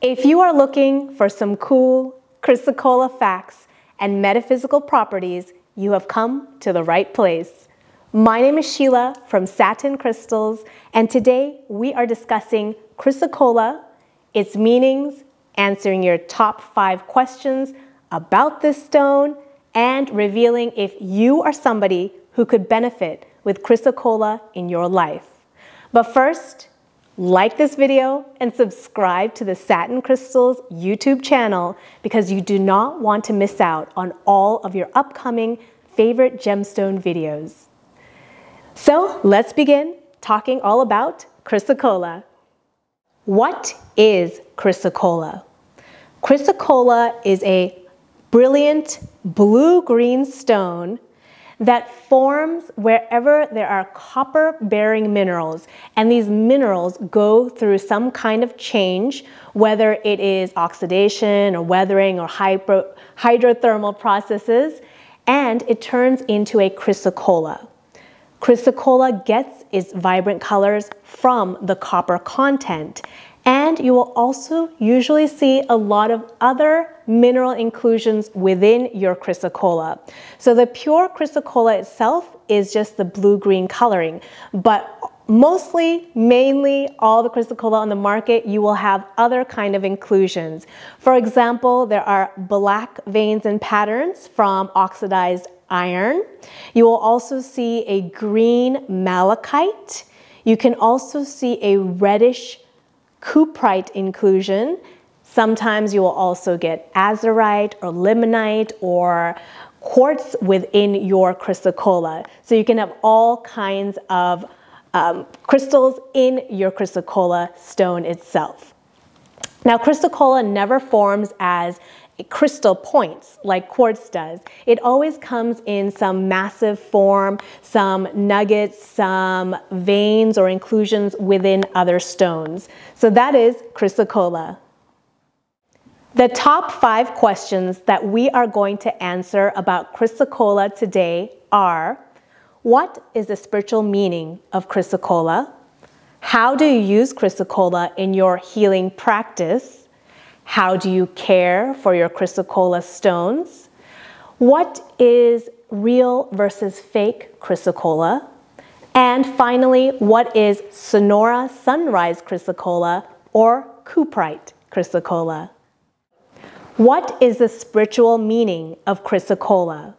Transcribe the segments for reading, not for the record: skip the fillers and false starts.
If you are looking for some cool Chrysocolla facts and metaphysical properties, you have come to the right place. My name is Sheila from Satin Crystals, and today we are discussing Chrysocolla, its meanings, answering your top 5 questions about this stone, and revealing if you are somebody who could benefit with Chrysocolla in your life. But first, like this video and subscribe to the Satin Crystals YouTube channel because you do not want to miss out on all of your upcoming favorite gemstone videos. So let's begin talking all about Chrysocolla. What is Chrysocolla? Chrysocolla is a brilliant blue-green stone that forms wherever there are copper-bearing minerals, and these minerals go through some kind of change, whether it is oxidation or weathering or hydrothermal processes, and it turns into a chrysocolla. Chrysocolla gets its vibrant colors from the copper content, and you will also usually see a lot of other mineral inclusions within your Chrysocolla. So the pure Chrysocolla itself is just the blue-green coloring, but mainly all the Chrysocolla on the market, you will have other kind of inclusions. For example, there are black veins and patterns from oxidized iron. You will also see a green malachite. You can also see a reddish Cuprite inclusion. Sometimes you will also get azurite or limonite or quartz within your Chrysocolla. So you can have all kinds of crystals in your Chrysocolla stone itself. Now, Chrysocolla never forms as crystal points like quartz does. It always comes in some massive form, some nuggets, some veins or inclusions within other stones. So that is Chrysocolla. The top 5 questions that we are going to answer about Chrysocolla today are: what is the spiritual meaning of Chrysocolla? How do you use Chrysocolla in your healing practice? How do you care for your Chrysocolla stones? What is real versus fake Chrysocolla? And finally, what is Sonora sunrise Chrysocolla or Cuprite Chrysocolla? What is the spiritual meaning of Chrysocolla?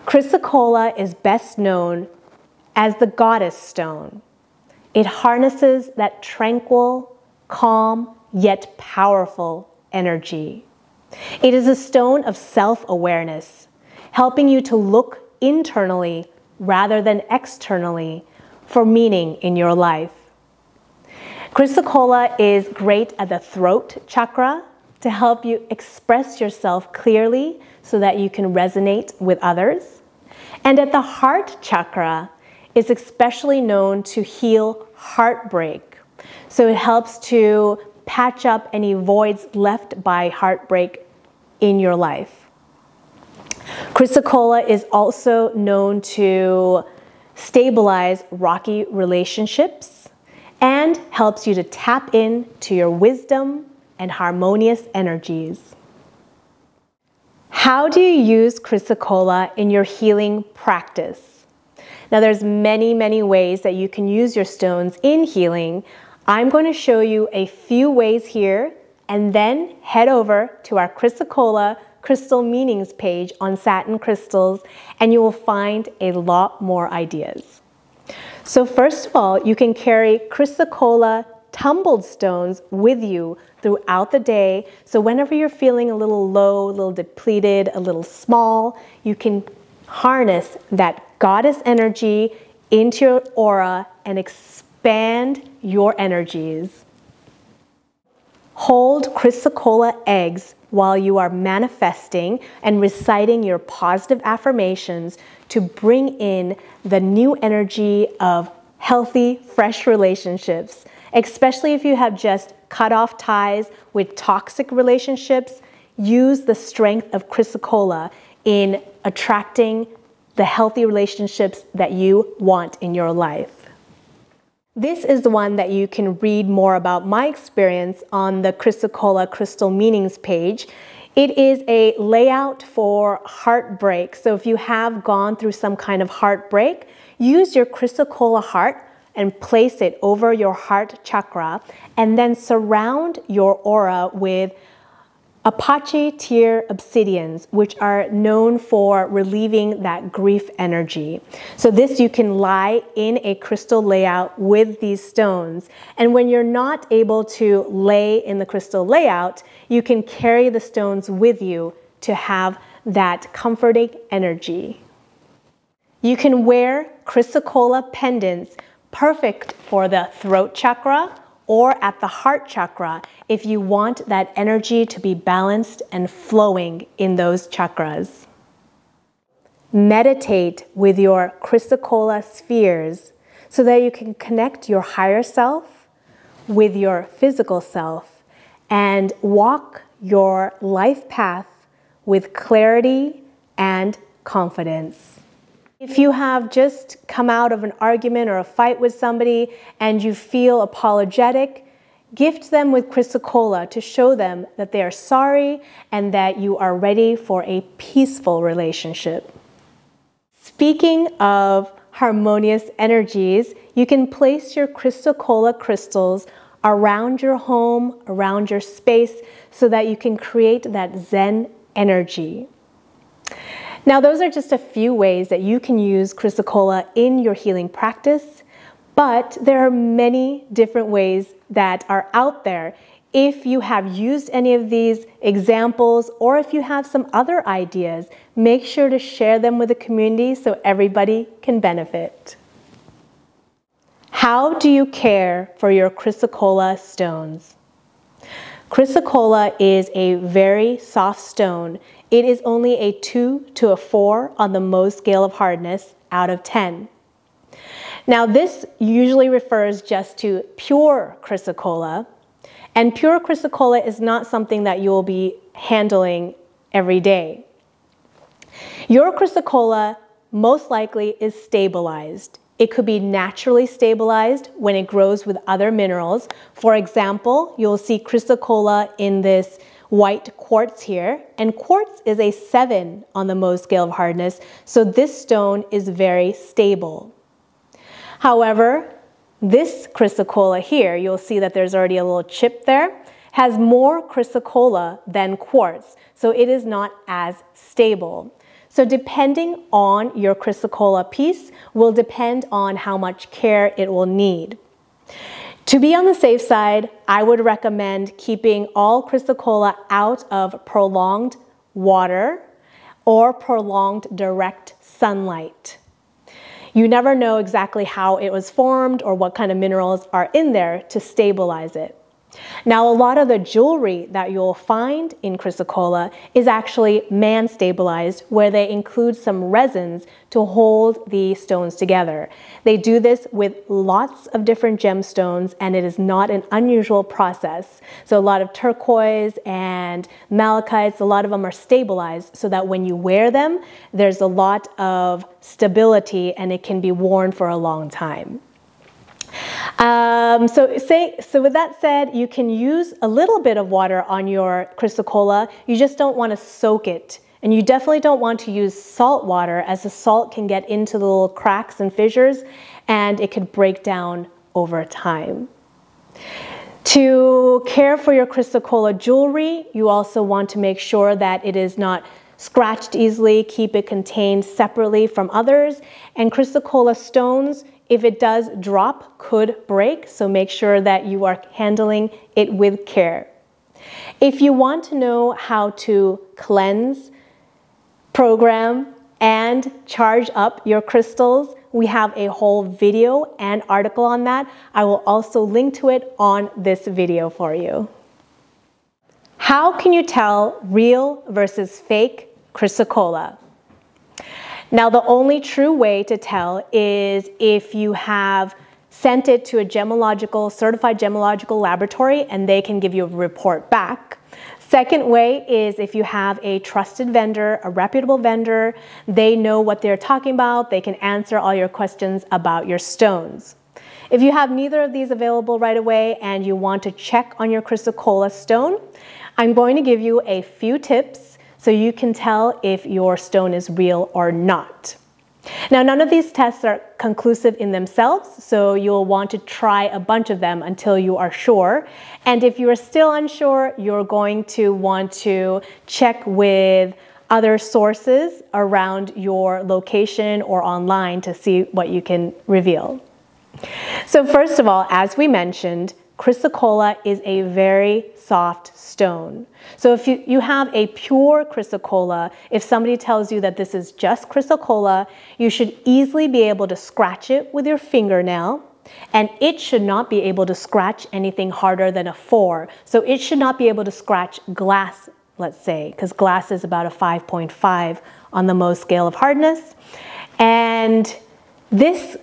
Chrysocolla is best known as the goddess stone. It harnesses that tranquil, calm, yet powerful energy. It is a stone of self-awareness, helping you to look internally rather than externally for meaning in your life. Chrysocolla is great at the throat chakra to help you express yourself clearly so that you can resonate with others. And at the heart chakra is especially known to heal heartbreak. So it helps to patch up any voids left by heartbreak in your life. Chrysocolla is also known to stabilize rocky relationships and helps you to tap into your wisdom and harmonious energies. How do you use Chrysocolla in your healing practice? Now, there's many ways that you can use your stones in healing. I'm going to show you a few ways here and then head over to our Chrysocolla crystal meanings page on Satin Crystals and you will find a lot more ideas. So first of all, you can carry Chrysocolla tumbled stones with you throughout the day. So whenever you're feeling a little low, a little depleted, a little small, you can harness that goddess energy into your aura and expand your energies. Hold Chrysocolla eggs while you are manifesting and reciting your positive affirmations to bring in the new energy of healthy, fresh relationships, especially if you have just cut off ties with toxic relationships. Use the strength of Chrysocolla in attracting the healthy relationships that you want in your life. This is the one that you can read more about my experience on the Chrysocolla Crystal Meanings page. It is a layout for heartbreak. So if you have gone through some kind of heartbreak, use your Chrysocolla heart and place it over your heart chakra, and then surround your aura with Apache tear obsidians, which are known for relieving that grief energy. So this you can lie in a crystal layout with these stones. And when you're not able to lay in the crystal layout, you can carry the stones with you to have that comforting energy. You can wear Chrysocolla pendants, perfect for the throat chakra or at the heart chakra if you want that energy to be balanced and flowing in those chakras. Meditate with your Chrysocolla spheres so that you can connect your higher self with your physical self and walk your life path with clarity and confidence. If you have just come out of an argument or a fight with somebody and you feel apologetic, gift them with Chrysocolla to show them that they are sorry and that you are ready for a peaceful relationship. Speaking of harmonious energies, you can place your Chrysocolla crystals around your home, around your space, so that you can create that Zen energy. Now, those are just a few ways that you can use Chrysocolla in your healing practice, but there are many different ways that are out there. If you have used any of these examples, or if you have some other ideas, make sure to share them with the community so everybody can benefit. How do you care for your Chrysocolla stones? Chrysocolla is a very soft stone. It is only a 2 to a 4 on the Mohs scale of hardness out of 10. Now, this usually refers just to pure Chrysocolla, and pure Chrysocolla is not something that you will be handling every day. Your Chrysocolla most likely is stabilized. It could be naturally stabilized when it grows with other minerals. For example, you'll see Chrysocolla in this white quartz here, and quartz is a 7 on the Mohs scale of hardness, so this stone is very stable. However, this Chrysocolla here, you'll see that there's already a little chip there, has more Chrysocolla than quartz, so it is not as stable. So depending on your Chrysocolla piece will depend on how much care it will need. To be on the safe side, I would recommend keeping all Chrysocolla out of prolonged water or prolonged direct sunlight. You never know exactly how it was formed or what kind of minerals are in there to stabilize it. Now, a lot of the jewelry that you'll find in Chrysocolla is actually man-stabilized, where they include some resins to hold the stones together. They do this with lots of different gemstones, and it is not an unusual process. So a lot of turquoise and malachites, a lot of them are stabilized so that when you wear them, there's a lot of stability and it can be worn for a long time. So with that said, you can use a little bit of water on your Chrysocolla. You just don't want to soak it. And you definitely don't want to use salt water, as the salt can get into the little cracks and fissures and it could break down over time. To care for your Chrysocolla jewelry, you also want to make sure that it is not scratched easily, keep it contained separately from others. And Chrysocolla stones, if it does drop, could break, so make sure that you are handling it with care. If you want to know how to cleanse, program, and charge up your crystals, we have a whole video and article on that. I will also link to it on this video for you. How can you tell real versus fake Chrysocolla? Now, the only true way to tell is if you have sent it to a certified gemological laboratory and they can give you a report back. Second way is if you have a trusted vendor, a reputable vendor, they know what they're talking about, they can answer all your questions about your stones. If you have neither of these available right away and you want to check on your Chrysocolla stone, I'm going to give you a few tips so you can tell if your stone is real or not. Now, none of these tests are conclusive in themselves, so you'll want to try a bunch of them until you are sure. And if you are still unsure, you're going to want to check with other sources around your location or online to see what you can reveal. So first of all, as we mentioned, Chrysocolla is a very soft stone. So if you have a pure Chrysocolla, if somebody tells you that this is just Chrysocolla, you should easily be able to scratch it with your fingernail, and it should not be able to scratch anything harder than a 4. So it should not be able to scratch glass, let's say, because glass is about a 5.5 on the Mohs scale of hardness. And this,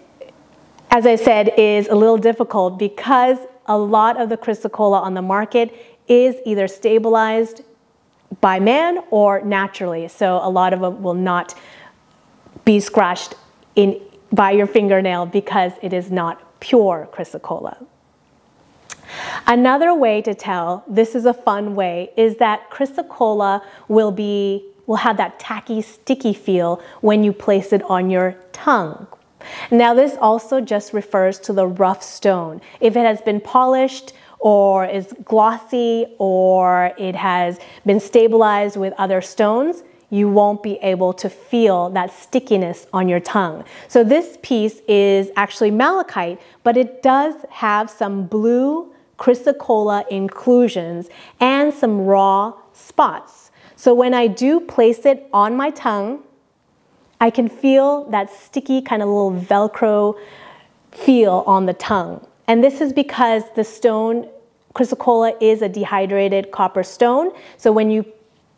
as I said, is a little difficult because a lot of the Chrysocolla on the market is either stabilized by man or naturally. So a lot of them will not be scratched by your fingernail because it is not pure Chrysocolla. Another way to tell, this is a fun way, is that Chrysocolla will have that tacky, sticky feel when you place it on your tongue. Now this also just refers to the rough stone. If it has been polished or is glossy or it has been stabilized with other stones, you won't be able to feel that stickiness on your tongue. So this piece is actually malachite, but it does have some blue Chrysocolla inclusions and some raw spots. So when I do place it on my tongue, I can feel that sticky kind of little Velcro feel on the tongue. And this is because the stone, Chrysocolla, is a dehydrated copper stone. So when you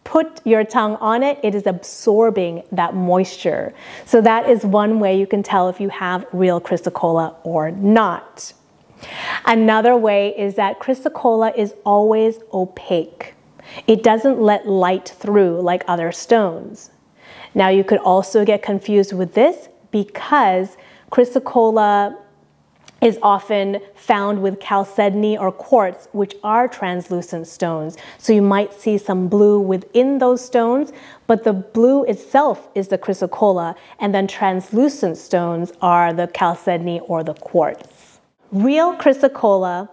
put your tongue on it, it is absorbing that moisture. So that is one way you can tell if you have real Chrysocolla or not. Another way is that Chrysocolla is always opaque. It doesn't let light through like other stones. Now you could also get confused with this because Chrysocolla is often found with chalcedony or quartz, which are translucent stones. So you might see some blue within those stones, but the blue itself is the Chrysocolla, and then translucent stones are the chalcedony or the quartz. Real Chrysocolla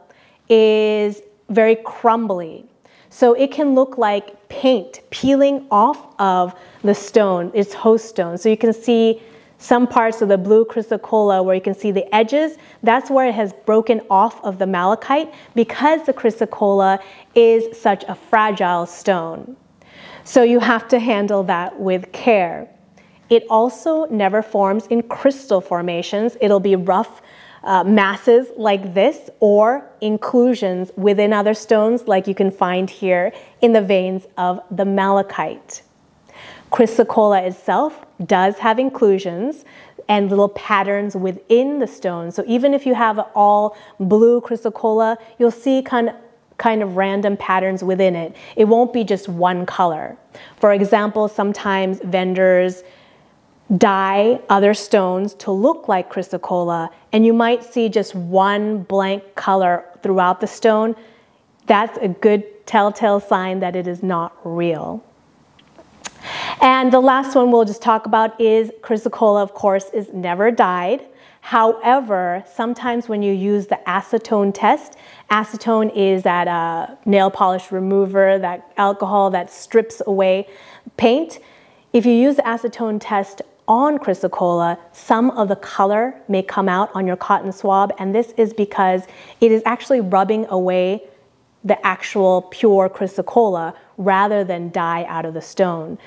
is very crumbly. So it can look like paint peeling off of the stone, its host stone. So you can see some parts of the blue Chrysocolla where you can see the edges. That's where it has broken off of the malachite because the Chrysocolla is such a fragile stone. So you have to handle that with care. It also never forms in crystal formations. It'll be rough masses like this or inclusions within other stones like you can find here in the veins of the malachite. Chrysocolla itself does have inclusions and little patterns within the stone. So even if you have all blue Chrysocolla, you'll see kind of random patterns within it. It won't be just one color. For example, sometimes vendors dye other stones to look like Chrysocolla, and you might see just one blank color throughout the stone. That's a good telltale sign that it is not real. And the last one we'll just talk about is Chrysocolla, of course, is never dyed. However, sometimes when you use the acetone test, acetone is that nail polish remover, that alcohol that strips away paint. If you use the acetone test on Chrysocolla, some of the color may come out on your cotton swab, and this is because it is actually rubbing away the actual pure Chrysocolla rather than dye out of the stone.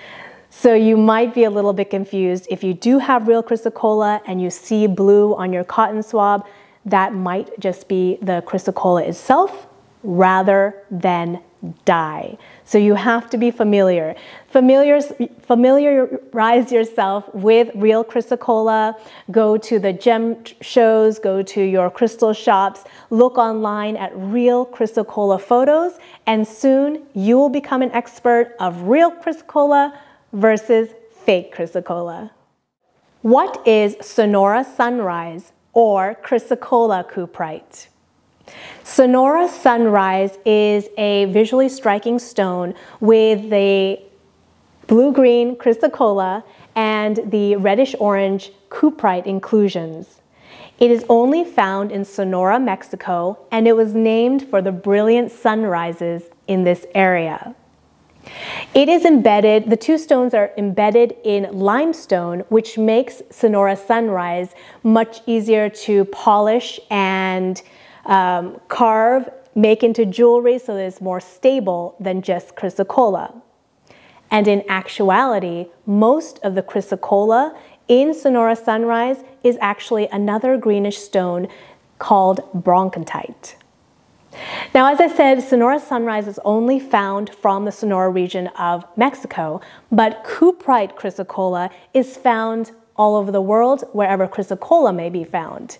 So you might be a little bit confused. If you do have real Chrysocolla and you see blue on your cotton swab, that might just be the Chrysocolla itself rather than dye. So you have to be familiarize yourself with real Chrysocolla. Go to the gem shows, go to your crystal shops, look online at real Chrysocolla photos, and soon you will become an expert of real Chrysocolla versus fake Chrysocolla. What is Sonora sunrise or Chrysocolla cuprite. Sonora sunrise is a visually striking stone with the blue-green Chrysocolla and the reddish-orange cuprite inclusions. It is only found in Sonora, Mexico, and it was named for the brilliant sunrises in this area. It is embedded, the two stones are embedded in limestone, which makes Sonora sunrise much easier to polish and carve, make into jewelry, so that it's more stable than just Chrysocolla. And in actuality, most of the Chrysocolla in Sonora sunrise is actually another greenish stone called bronchitite. Now, as I said, Sonora sunrise is only found from the Sonora region of Mexico, but cuprite Chrysocolla is found all over the world, wherever Chrysocolla may be found.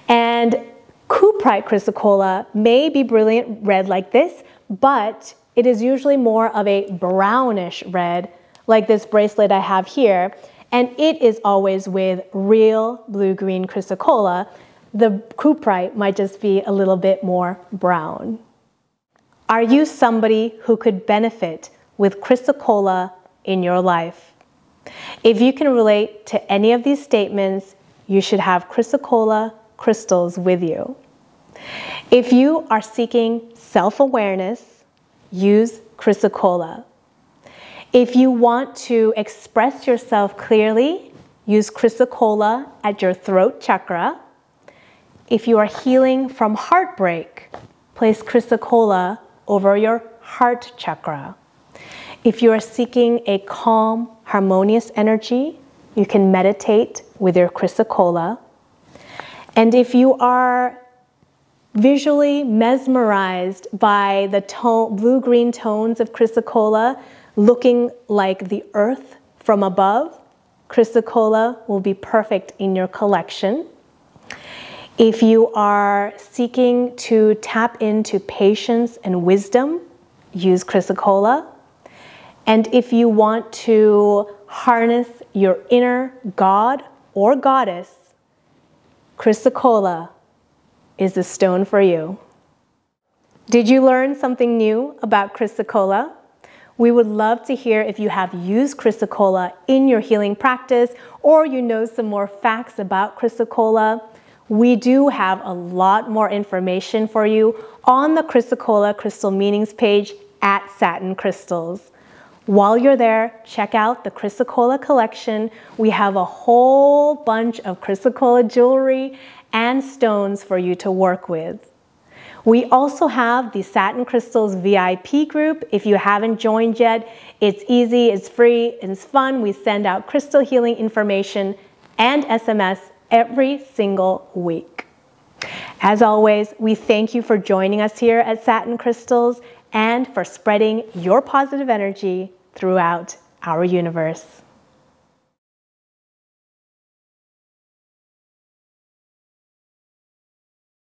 And cuprite Chrysocolla may be brilliant red like this, but it is usually more of a brownish red, like this bracelet I have here, and it is always with real blue-green Chrysocolla. The cuprite might just be a little bit more brown. Are you somebody who could benefit with Chrysocolla in your life? If you can relate to any of these statements, you should have Chrysocolla crystals with you. If you are seeking self-awareness, use Chrysocolla. If you want to express yourself clearly, use Chrysocolla at your throat chakra. If you are healing from heartbreak, place Chrysocolla over your heart chakra. If you are seeking a calm, harmonious energy, you can meditate with your Chrysocolla. And if you are visually mesmerized by the blue-green tones of Chrysocolla, looking like the earth from above, Chrysocolla will be perfect in your collection. If you are seeking to tap into patience and wisdom, use Chrysocolla. And if you want to harness your inner god or goddess, Chrysocolla is the stone for you. Did you learn something new about Chrysocolla? We would love to hear if you have used Chrysocolla in your healing practice, or you know some more facts about Chrysocolla. We do have a lot more information for you on the Chrysocolla Crystal Meanings page at Satin Crystals. While you're there, check out the Chrysocolla collection. We have a whole bunch of Chrysocolla jewelry and stones for you to work with. We also have the Satin Crystals VIP group. If you haven't joined yet, it's easy, it's free, it's fun. We send out crystal healing information and SMS every single week. As always, we thank you for joining us here at Satin Crystals and for spreading your positive energy throughout our universe.